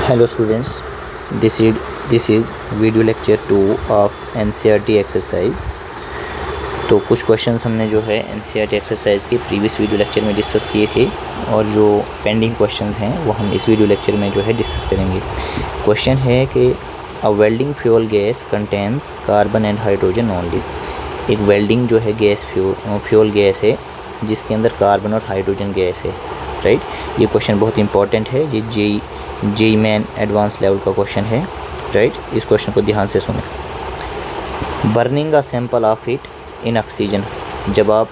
Hello students, this is video lecture 2 of NCERT exercise. तो कुछ questions हमने जो है NCERT एक्सरसाइज के प्रीवियस वीडियो लेक्चर में डिस्कस किए थे और जो पेंडिंग क्वेश्चंस हैं वो हम इस वीडियो लेक्चर में जो है डिस्कस करेंगे। क्वेश्चन है कि a welding fuel gas contains carbon and hydrogen only. एक वेल्डिंग जो है गैस फ्यूल गैस है जिसके अंदर कार्बन और हाइड्रोजन गैस है, राइट। ये क्वेश्चन बहुत इंपॉर्टेंट है, ये जेई मेन एडवांस लेवल का क्वेश्चन है, राइट। इस क्वेश्चन को ध्यान से सुने। Burning a sample of it in oxygen. जब आप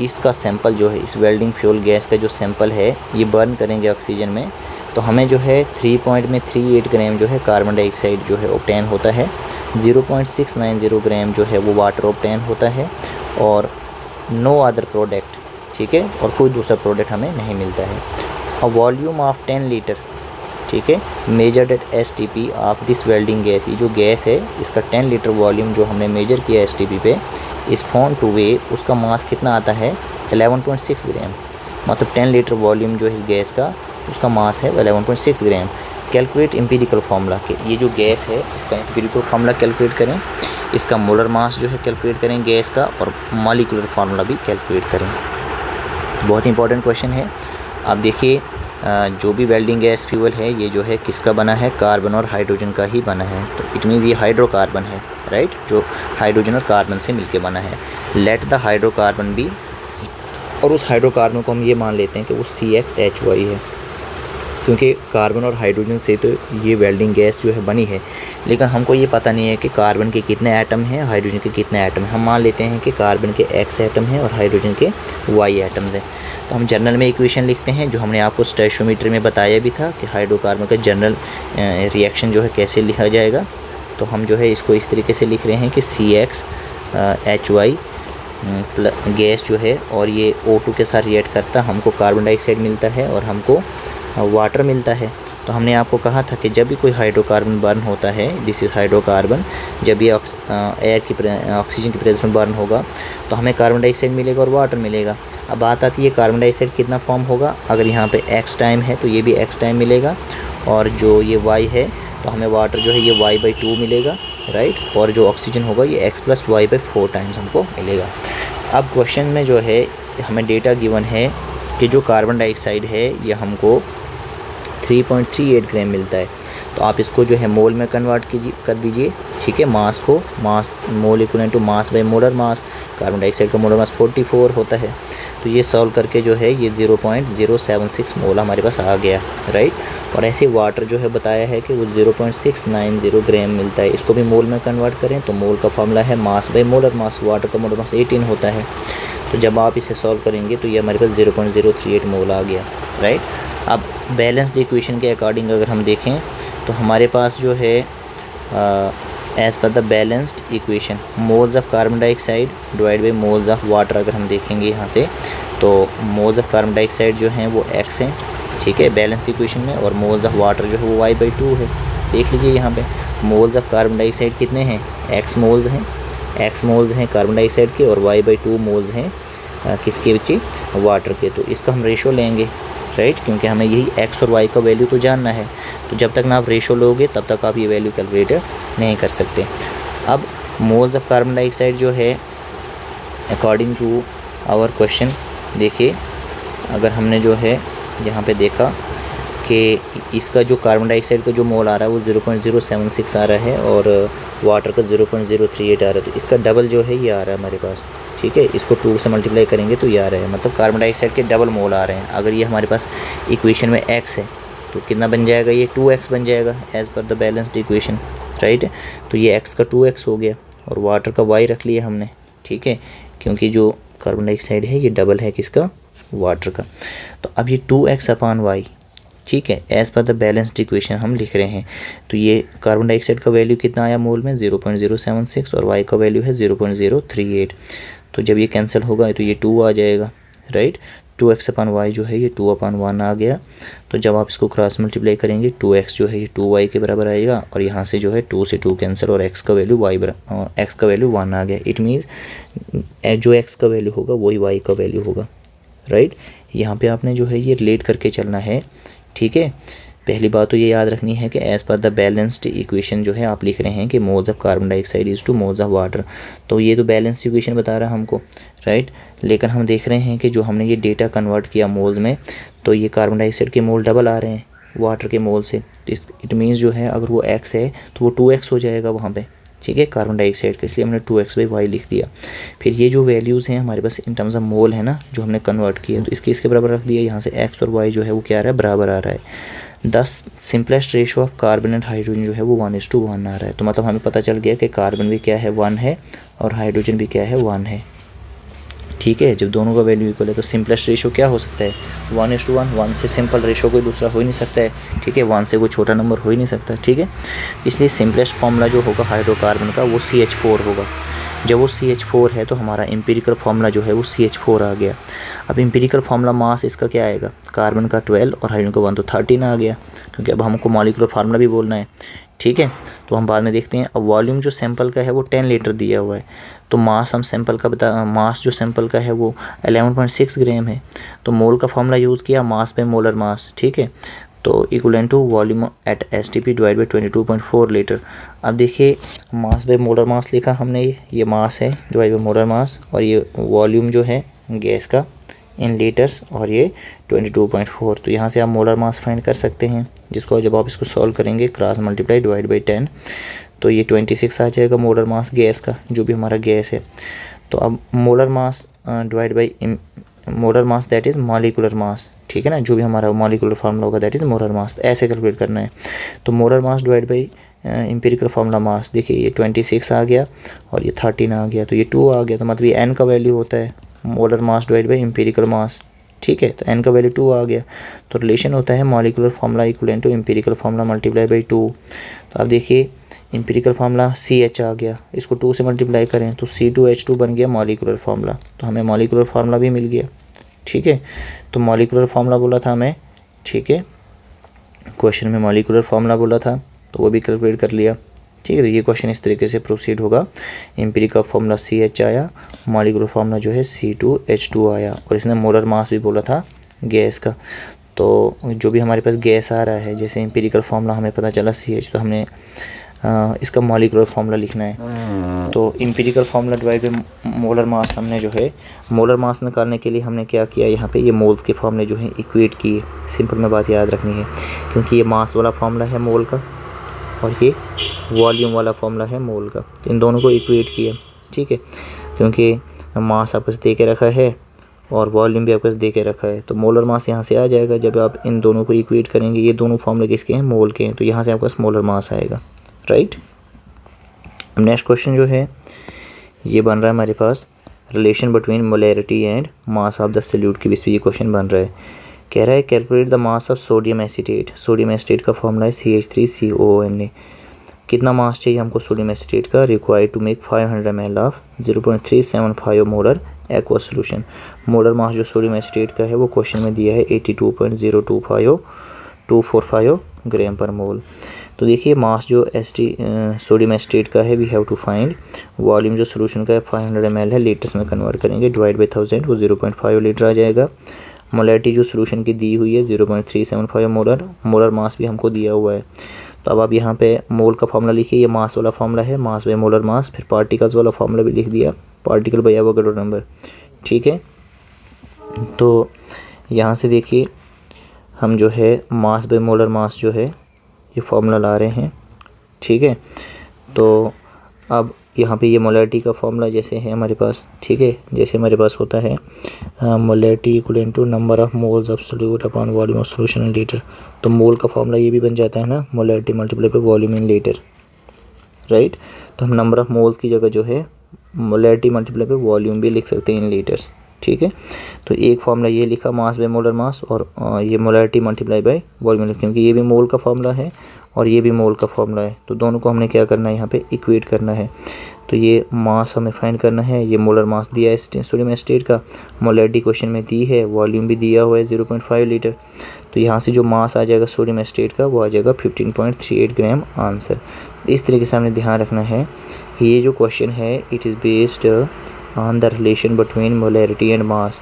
इसका सैंपल जो है, इस वेल्डिंग फ्यूल गैस का जो सैंपल है ये बर्न करेंगे ऑक्सीजन में, तो हमें जो है 3.38 ग्राम जो है कार्बन डाइऑक्साइड जो है ऑब्टेन होता है, 0.690 ग्राम जो है वो वाटर ऑब्टेन होता है और नो अदर प्रोडक्ट, ठीक है, और कोई दूसरा प्रोडक्ट हमें नहीं मिलता है। अ वॉल्यूम ऑफ 10 लीटर, ठीक है, measured eight STP of this welding gas. ये जो गैस है इसका 10 लीटर वॉल्यूम जो हमने मेजर किया STP पे, इस फाउंड टू वे उसका मास कितना आता है 11.6 ग्राम। मतलब 10 लीटर वॉल्यूम जो है इस गैस का, उसका मास है 11.6 ग्राम। कैलकुलेट एम्पिरिकल फार्मूला के, ये जो गैस है इसका एम्पिरिकल फार्मूला कैलकुलेट करें, इसका मोलर मास जो है कैलकुलेट करें गैस का, और मॉलिक्यूलर फार्मूला भी कैलकुलेट करें। बहुत इंपॉर्टेंट क्वेश्चन है। आप देखिए जो भी वेल्डिंग गैस फ्यूल है ये जो है किसका बना है, कार्बन और हाइड्रोजन का ही बना है। तो इट मीन्स ये हाइड्रोकार्बन है, राइट, जो हाइड्रोजन और कार्बन से मिलके बना है। लेट द हाइड्रोकार्बन बी, और उस हाइड्रोकार्बन को हम ये मान लेते हैं कि वो CXHY है, क्योंकि कार्बन और हाइड्रोजन से तो ये वेल्डिंग गैस जो है बनी है, लेकिन हमको ये पता नहीं है कि कार्बन के कितने एटम हैं, हाइड्रोजन के कितने एटम हैं। हम मान लेते हैं कि कार्बन के X एटम हैं और हाइड्रोजन के Y एटम्स हैं। तो हम जनरल में इक्वेशन लिखते हैं जो हमने आपको स्टोइचियोमेट्री में बताया भी था कि हाइड्रोकार्बन का जनरल रिएक्शन जो है कैसे लिखा जाएगा। तो हम जो है इसको इस तरीके से लिख रहे हैं कि CXHY गैस जो है, और ये O2 के साथ रिएक्ट करता हमको कार्बन डाइऑक्साइड मिलता है और हमको वाटर मिलता है। तो हमने आपको कहा था कि जब भी कोई हाइड्रोकार्बन बर्न होता है, दिस इज़ हाइड्रोकार्बन, जब ये ऑक्सीजन की प्रेजेंस में बर्न होगा तो हमें कार्बन डाइऑक्साइड मिलेगा और वाटर मिलेगा। अब बात आती है कार्बन डाइऑक्साइड कितना फॉर्म होगा। अगर यहाँ पे X टाइम है तो ये भी X टाइम मिलेगा, और जो ये Y है तो हमें वाटर जो है ये Y/2 मिलेगा, राइट, और जो ऑक्सीजन होगा ये X + Y/4 टाइम्स हमको मिलेगा। अब क्वेश्चन में जो है हमें डेटा गिवन है कि जो कार्बन डाइऑक्साइड है ये हमको 3.38 ग्राम मिलता है। तो आप इसको जो है मोल में कन्वर्ट कर दीजिए, ठीक है। मास को mole equal to mass by molar mass. Carbon dioxide का मोलर मास 44 होता है। तो ये सॉल्व करके जो है ये 0.076 मोल हमारे पास आ गया, राइट। और ऐसे वाटर जो है बताया है कि वो 0.690 ग्राम मिलता है। इसको भी मोल में कन्वर्ट करें तो मोल का फॉर्मूला है मास बाई मोलर मास। वाटर का मोलर मास 18 होता है। तो जब आप इसे सॉल्व करेंगे तो ये हमारे पास 0.038 मोल आ गया, राइट। अब बैलेंस्ड इक्वेशन के अकॉर्डिंग अगर हम देखें तो हमारे पास जो है as per the balanced equation moles of carbon dioxide divide by moles of water, अगर हम देखेंगे यहाँ से तो मोल्स ऑफ कार्बन डाइऑक्साइड जो हैं वो X हैं, ठीक है, बैलेंस इक्वेशन में, और मोल्स ऑफ वाटर जो है वो Y/2 है। देख लीजिए यहाँ पे मोल्स ऑफ कार्बन डाइऑक्साइड कितने हैं, X मोल्स हैं कार्बन डाइऑक्साइड के, और Y/2 मोल्स हैं किसके बच्चे, वाटर के। तो इसका हम रेशो लेंगे, राइट, क्योंकि हमें यही X और Y का वैल्यू तो जानना है। तो जब तक ना आप रेशो लोगे तब तक आप ये वैल्यू कैलकुलेट नहीं कर सकते। अब मोल्स ऑफ कार्बन डाइऑक्साइड जो है अकॉर्डिंग टू आवर क्वेश्चन, देखिए अगर हमने जो है यहाँ पे देखा कि इसका जो कार्बन डाइऑक्साइड का जो मोल आ रहा है वो 0.076 आ रहा है और वाटर का 0.038 आ रहा है। तो इसका डबल जो है ये आ रहा है हमारे पास, ठीक है। इसको 2 से मल्टीप्लाई करेंगे तो ये आ रहा है, मतलब कार्बन डाइऑक्साइड के डबल मोल आ रहे हैं। अगर ये हमारे पास इक्वेशन में X है तो कितना बन जाएगा, ये 2X बन जाएगा as per the balanced equation, right. तो ये X का 2X हो गया और वाटर का Y रख लिया हमने, ठीक है, क्योंकि जो कार्बन डाइऑक्साइड है ये डबल है किसका, वाटर का। तो अब ये 2X/Y, ठीक है, as per the balanced equation हम लिख रहे हैं। तो ये कार्बन डाइऑक्साइड का वैल्यू कितना आया मोल में 0.076 और Y का वैल्यू है 0.038। तो जब ये कैंसिल होगा तो ये 2 आ जाएगा, राइट। 2X/Y जो है ये 2/1 आ गया। तो जब आप इसको क्रॉस मल्टीप्लाई करेंगे 2X जो है ये 2Y के बराबर आएगा, और यहाँ से जो है 2 से 2 कैंसिल, और X का वैल्यू 1 आ गया। इट मीन्स जो X का वैल्यू होगा वही Y का वैल्यू होगा, राइट। यहाँ पे आपने जो है ये रिलेट करके चलना है, ठीक है। पहली बात तो ये याद रखनी है कि as per the balanced equation जो है आप लिख रहे हैं कि moles of carbon dioxide is two moles of water, तो ये तो बैलेंस्ड इक्वेशन बता रहा है हमको, राइट। लेकिन हम देख रहे हैं कि जो हमने ये डेटा कन्वर्ट किया मोल्स में, तो ये कार्बन डाइऑक्साइड के मोल डबल आ रहे हैं वाटर के मोल से। इट मीन्स जो है अगर वो x है तो वो 2x हो जाएगा वहाँ पे, ठीक है, कार्बन डाइऑक्साइड का, इसलिए हमने 2x/y लिख दिया। फिर ये जो वैल्यूज़ हैं हमारे पास इन टर्म्स ऑफ मोल है ना, जो हमने कन्वर्ट किया, तो इसके बराबर रख दिया। यहाँ से x और y जो है वो क्या आ रहा है, बराबर आ रहा है। 10 simplest ratio of carbon and hydrogen जो है वो 1:1 आ रहा है। तो मतलब हमें पता चल गया कि कार्बन भी क्या है, 1 है, और हाइड्रोजन भी क्या है, 1 है, ठीक है। जब दोनों का वैल्यू इक्वल है तो सिंपलेस्ट रेशो क्या हो सकता है, 1:1। 1 से सिंपल रेशो कोई दूसरा हो ही नहीं सकता है, ठीक है। 1 से कोई छोटा नंबर हो ही नहीं सकता, ठीक है। इसलिए सिंपलेस्ट फार्मूला जो होगा हाइड्रोकार्बन का वो CH4 होगा। जब वो CH4 है तो हमारा एम्पिरिकल फार्मूला जो है वो CH4 आ गया। अब एम्पिरिकल फार्मूला मास इसका क्या आएगा, कार्बन का 12 और हाइड्रोजन का 1, तो 13 आ गया, क्योंकि अब हमको मॉलिक्यूलर फार्मूला भी बोलना है, ठीक है। तो हम बाद में देखते हैं। अब वॉल्यूम जो सैंपल का है वो 10 लीटर दिया हुआ है, तो मास हम सैंपल का मास जो सैंपल का है वो 11.6 ग्राम है। तो मोल का फार्मूला यूज़ किया, मास पे मोलर मास, ठीक है। तो equivalent to volume at STP divide by 22.4 litre. अब देखिए मास बाई मोलर मास लिखा हमने, ये मास है डिवाइड बाई मोलर मास, और ये वॉल्यूम जो है गैस का इन लीटर्स, और ये 22.4। तो यहाँ से आप मोलर मास फाइंड कर सकते हैं, जिसको जब आप इसको सॉल्व करेंगे क्रॉस मल्टीप्लाई डिवाइड बाई 10, तो ये 26 आ जाएगा मोलर मास गैस का, जो भी हमारा गैस है। तो अब molar mass divide by molar mass that is molecular mass, ठीक है ना, जो भी हमारा मॉलिक्यूलर फार्मूला होगा दैट इज़ मोलर मास, ऐसे कैलकुलेट करना है। तो molar mass divide by empirical formula mass, देखिए ये 26 आ गया और ये 13 आ गया, तो ये 2 आ गया, तो मतलब ये n का वैल्यू होता है molar mass divide by empirical mass, ठीक है। तो n का वैल्यू 2 आ गया, तो रिलेशन होता है molecular formula equivalent to empirical formula multiply by 2। तो अब देखिए एम्पिरिकल फार्मूला CH आ गया, इसको 2 से मल्टीप्लाई करें तो C2H2 बन गया मॉलिक्यूलर फार्मूला, तो हमें मॉलिक्यूलर फार्मूला भी मिल गया, ठीक है। तो मॉलिक्यूलर फार्मूला बोला था हमें, ठीक है, क्वेश्चन में मॉलिक्यूलर फार्मूला बोला था, तो वो भी कैलकुलेट कर लिया, ठीक है। तो ये क्वेश्चन इस तरीके से प्रोसीड होगा। एम्पिरिकल फार्मूला CH आया, मॉलिक्यूलर फार्मूला जो है C2H2 आया, और इसने मोलर मास भी बोला था गैस का। तो जो भी हमारे पास गैस आ रहा है, जैसे एम्पिरिकल फार्मूला हमें पता चला CH, तो हमने इसका मॉलिक्यूलर फार्मूला लिखना है। तो empirical formula divide by molar मास हमने जो है मोलर मास निकालने के लिए हमने क्या किया, यहाँ पे ये मोल्स के फार्मूले जो हैं इक्वेट किए। सिंपल में बात याद रखनी है, क्योंकि ये मास वाला फार्मूला है मोल का और ये वॉल्यूम वाला फार्मूला है मोल का, तो इन दोनों को इक्वेट किया, ठीक है। क्योंकि मास आपस दे के रखा है और वॉल्यूम भी आपस दे के रखा है, तो मोलर मास यहाँ से आ जाएगा। जब आप इन दोनों को इक्वेट करेंगे, ये दोनों फार्मूले किसके हैं, मोल के हैं, तो यहाँ से आपके पास मोलर मास आएगा, राइट। अब नेक्स्ट क्वेश्चन जो है ये बन रहा है हमारे पास relation between molarity and mass of the solute के बीच में ये क्वेश्चन बन रहा है। कह रहा है calculate the mass of sodium acetate. Sodium acetate का फॉर्मूला है CH3COONA। कितना मास चाहिए हमको सोडियम एसीटेट का, required to make 500 ml of 0.375 molar aqua solution. Molar mass जो सोडियम एसीटेट का है वो क्वेश्चन में दिया है 82.025245 ग्राम पर मोल। तो देखिए मास जो सोडियम एसीटेट का है we have to find, volume जो सोल्यूशन का है 500 ml है, लीटर्स में कन्वर्ट करेंगे, डिवाइड बाई 1000 वो 0.5 लीटर आ जाएगा। मोलैरिटी जो सोल्यूशन की दी हुई है 0.375 मोलर, मोलर मास भी हमको दिया हुआ है। तो अब आप यहाँ पे मोल का फार्मूला लिखिए, ये मास वाला फार्मूला है, मास बाई मोलर मास, फिर पार्टिकल्स वाला फार्मूला भी लिख दिया, पार्टिकल बाई एवोगाड्रो नंबर, ठीक है। तो यहाँ से देखिए हम जो है मास बाई मोलर मास जो है ये फार्मूला ला रहे हैं, ठीक है। तो अब यहाँ पे ये मोलैरिटी का फार्मूला जैसे है हमारे पास, ठीक है, जैसे हमारे पास होता है molarity equal to number of moles of solute upon volume of solution in litre. तो मोल का फार्मूला ये भी बन जाता है ना, मोलैरिटी मल्टीप्लाई पे वॉल्यूम इन लीटर, राइट। तो हम नंबर ऑफ मोल्स की जगह जो है मोलैरिटी मल्टीप्लाई पे वॉल्यूम भी लिख सकते हैं इन लीटर्स, ठीक है। तो एक फार्मूला ये लिखा मास बाई मोलर मास, और ये मोलैरिटी मल्टीप्लाई बाई वॉल्यूम, क्योंकि ये भी मोल का फार्मूला है और ये भी मोल का फार्मूला है, तो दोनों को हमने क्या करना है यहाँ पे इक्वेट करना है। तो ये मास हमें फाइंड करना है, ये मोलर मास दिया है सोडियम एसीटेट का, मोलैरिटी क्वेश्चन में दी है, वॉल्यूम भी दिया हुआ है 0.5 लीटर। तो यहाँ से जो मास आ जाएगा सोडियम एसीटेट का वो आ जाएगा 15.38 ग्राम आंसर। इस तरीके से हमने ध्यान रखना है कि ये जो क्वेश्चन है it is based on the relation between molarity and मास।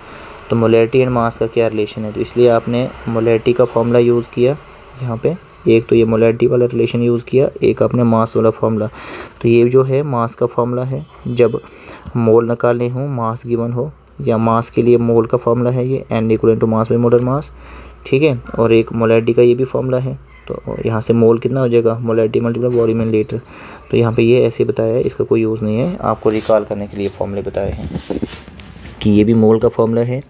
तो मोलैरिटी एंड मास का क्या रिलेशन है, तो इसलिए आपने मोलैरिटी का फार्मूला यूज़ किया, यहाँ पे एक तो ये मोलैरिटी वाला रिलेशन यूज़ किया, एक आपने मास वाला फार्मूला। तो ये जो है मास का फार्मूला है, जब मोल निकालने हो, मास गिवन हो, या मास के लिए मोल का फार्मूला है ये N equal to mass by molar mass, ठीक है। और एक मोलैरिटी का ये भी फार्मूला है। तो यहाँ से मोल कितना हो जाएगा, मोलैरिटी मल्टीप्लाई वॉल्यूम इन लीटर। तो यहाँ पे ये ऐसे बताया है, इसका कोई यूज़ नहीं है, आपको रिकॉल करने के लिए फॉर्मूले बताए हैं कि ये भी मोल का फार्मूला है,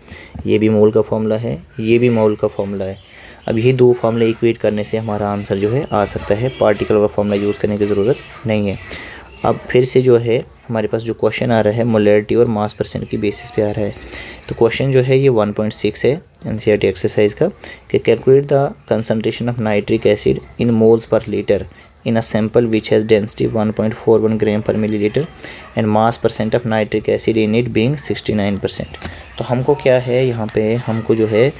ये भी मोल का फार्मूला है, ये भी मोल का फार्मूला है। अब ये दो फार्मूले इक्वेट करने से हमारा आंसर जो है आ सकता है, पार्टिकल का फार्मूला यूज़ करने की ज़रूरत नहीं है। अब फिर से जो है हमारे पास जो क्वेश्चन आ रहा है मोलैरिटी और मास परसेंट की बेसिस पे आ रहा है। तो क्वेश्चन जो है ये 1.6 है एनसीईआरटी एक्सरसाइज का, कि calculate the concentration of nitric acid in moles per litre in a sample which has density 1.41 gram per milliliter and mass percent of nitric acid in it being 69%। तो हमको क्या है यहाँ पे, हमको जो है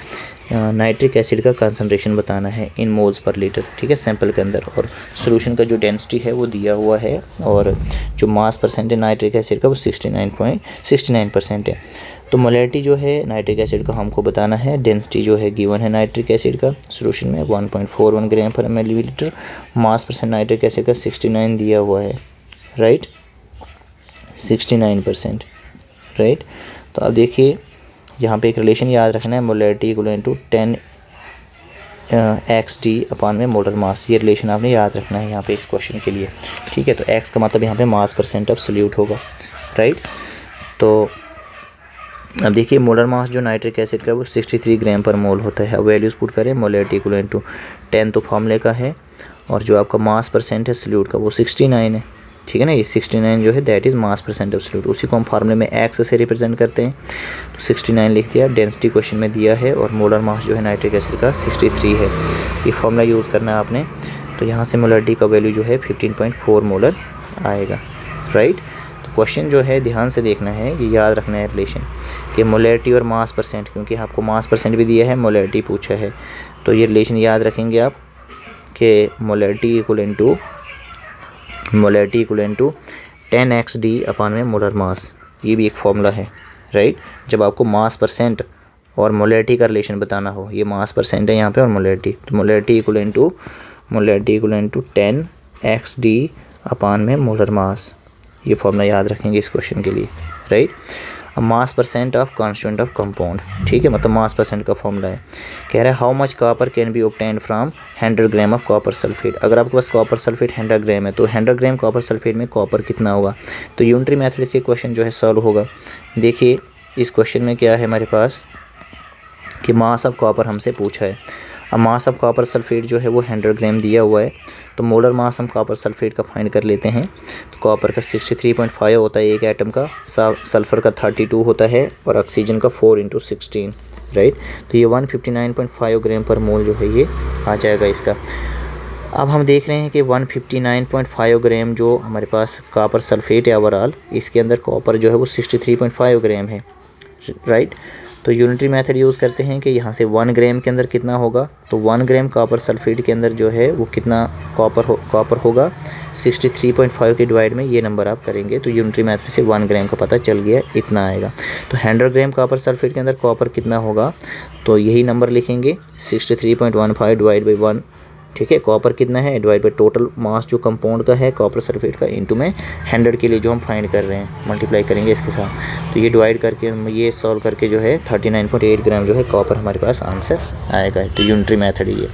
नाइट्रिक एसिड का कंसंट्रेशन बताना है इन मोल्स पर लीटर, ठीक है, सैंपल के अंदर। और सॉल्यूशन का जो डेंसिटी है वो दिया हुआ है, और जो मास परसेंट है नाइट्रिक एसिड का वो 69% है। तो मोलैरिटी जो है नाइट्रिक एसिड का हमको बताना है, डेंसिटी जो है गिवन है नाइट्रिक एसिड का सॉल्यूशन में 1.41 ग्राम पर मिलीलीटर, मास परसेंट नाइट्रिक एसिड का 69 दिया हुआ है, राइट, 69%, राइट। तो अब देखिए यहाँ पे एक रिलेशन याद रखना है, मोलैरिटी इक्वल टू 10 XD अपान में मोलर मास, ये रिलेशन आपने याद रखना है यहाँ पे इस क्वेश्चन के लिए, ठीक है। तो X का मतलब यहाँ पे मास परसेंट ऑफ सॉल्यूट होगा, राइट। तो अब देखिए मोलर मास जो नाइट्रिक एसिड का वो 63 ग्राम पर मोल होता है। अब वैल्यूज़ पुट करें, मोलैरिटी इक्वल टू 10 तो फार्मूले का है, और जो आपका मास परसेंट है सॉल्यूट का वो 69 है, ठीक है ना। ये 69 जो है that is mass percent of solute, उसी को हम फार्मूले में एक्स से रिप्रेजेंट करते हैं। तो 69 लिख दिया, डेंसिटी क्वेश्चन में दिया है, और मोलर मास जो है नाइट्रिक एसिड का 63 है। ये फार्मूला यूज़ करना है आपने। तो यहाँ से मोलैरिटी का वैल्यू जो है 15.4 मोलर आएगा, राइट। तो क्वेश्चन जो है ध्यान से देखना है, ये याद रखना है रिलेशन कि मोलैरिटी और मास परसेंट, क्योंकि आपको मास परसेंट भी दिया है, मोलैरिटी पूछा है। तो ये रिलेशन याद रखेंगे आप कि मोलैरिटी इक्वल टू 10 XD अपान में मोलर मास, ये भी एक फॉर्मूला है, राइट। जब आपको मास परसेंट और मोलैरिटी का रिलेशन बताना हो, ये मास परसेंट है यहाँ पे और मोलैरिटी, तो मोलैरिटी इक्वल टू 10 XD अपान में मोलर मास, ये फॉर्मूला याद रखेंगे इस क्वेश्चन के लिए, राइट। अब मास percent of constituent of compound, ठीक है, मतलब मास परसेंट का फॉर्मूला है। कह रहा है how much copper can be obtained from 100 gram of copper sulphate. अगर आपके पास कॉपर सल्फेट 100 ग्राम है, तो 100 ग्राम कॉपर सल्फेट में कॉपर कितना होगा। तो यूनिटरी मेथड से क्वेश्चन जो है सॉल्व होगा। देखिए इस क्वेश्चन में क्या है हमारे पास कि मास ऑफ कॉपर हमसे पूछा है। अब मास ऑफ कॉपर सल्फेट जो है वो 100 ग्राम दिया हुआ है, तो मोलर मास हम कॉपर सल्फेट का फाइंड कर लेते हैं। तो कॉपर का 63.5 होता है एक एटम का, सल्फ़र का 32 होता है, और ऑक्सीजन का 4 × 16, राइट। तो ये 159.5 ग्राम पर मोल जो है ये आ जाएगा इसका। अब हम देख रहे हैं कि 159.5 ग्राम जो हमारे पास कॉपर सल्फेट है ओवरऑल, इसके अंदर कॉपर जो है वो 63.5 ग्राम है, राइट। तो यूनिटरी मेथड यूज़ करते हैं कि यहाँ से 1 ग्राम के अंदर कितना होगा, तो 1 ग्राम कॉपर सल्फेट के अंदर जो है वो कितना कॉपर होगा 63.5 के डिवाइड में ये नंबर आप करेंगे, तो यूनिटरी मेथड से 1 ग्राम का पता चल गया, इतना आएगा। तो 100 ग्राम कॉपर सल्फेट के अंदर कॉपर कितना होगा, तो यही नंबर लिखेंगे 63.15 डिवाइड बाई 1, ठीक है। कॉपर कितना है डिवाइड बाई टोटल मास जो कंपाउंड का है कॉपर सल्फेट का, इनटू में 100 के लिए जो हम फाइंड कर रहे हैं मल्टीप्लाई करेंगे इसके साथ। तो ये डिवाइड करके ये सॉल्व करके जो है 39.8 ग्राम जो है कॉपर हमारे पास आंसर आएगा। तो यूनिटरी मेथड ये।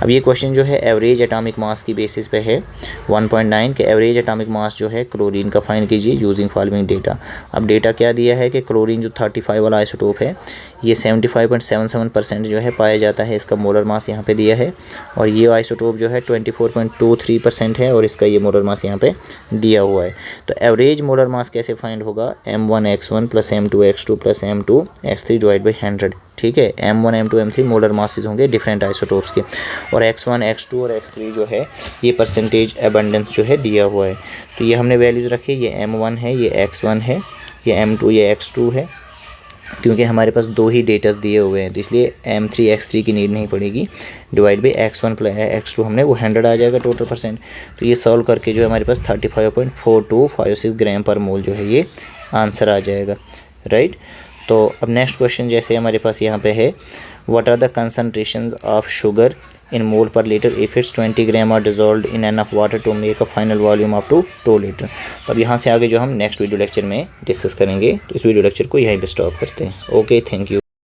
अब ये क्वेश्चन जो है एवरेज एटॉमिक मास की बेसिस पे है 1.9 के एवरेज एटॉमिक मास जो है क्लोरीन का फाइंड कीजिए यूजिंग फॉलोइंग डेटा। अब डेटा क्या दिया है कि क्लोरीन जो 35 वाला आइसोटोप है ये 75.77% जो है पाया जाता है, इसका मोलर मास यहाँ पे दिया है, और ये आइसोटोप जो है 24.23% है, और इसका ये मोलर मास यहाँ पे दिया हुआ है। तो एवरेज मोलर मास कैसे फाइंड होगा, M1x1 + M2x2 + M2x3 divide by 100, ठीक है। M1 M2 M3 molar masses होंगे डिफरेंट आइसोटोप्स के, और x1 x2 और x3 जो है ये परसेंटेज एबंडेंस जो है दिया हुआ है। तो ये हमने वैल्यूज़ रखी, ये M1 है, ये x1 है, ये M2 ये x2 है, क्योंकि हमारे पास दो ही डेटास दिए हुए हैं, तो इसलिए M3 x3 की नीड नहीं पड़ेगी। डिवाइड बाई x1 + x2 हमने वो 100 आ जाएगा टोटल परसेंट। तो ये सॉल्व करके जो है हमारे पास 35.4256 ग्राम पर मोल जो है ये आंसर आ जाएगा, राइट। तो अब नेक्स्ट क्वेश्चन जैसे हमारे पास यहाँ पे है, what are the concentrations of sugar in mole per liter if its 20 gram are dissolved in enough water to make a final volume up to 2 litre. तो अब यहाँ से आगे जो हम नेक्स्ट वीडियो लेक्चर में डिस्कस करेंगे, तो इस वीडियो लेक्चर को यहीं पे स्टॉप करते हैं। Okay, thank you.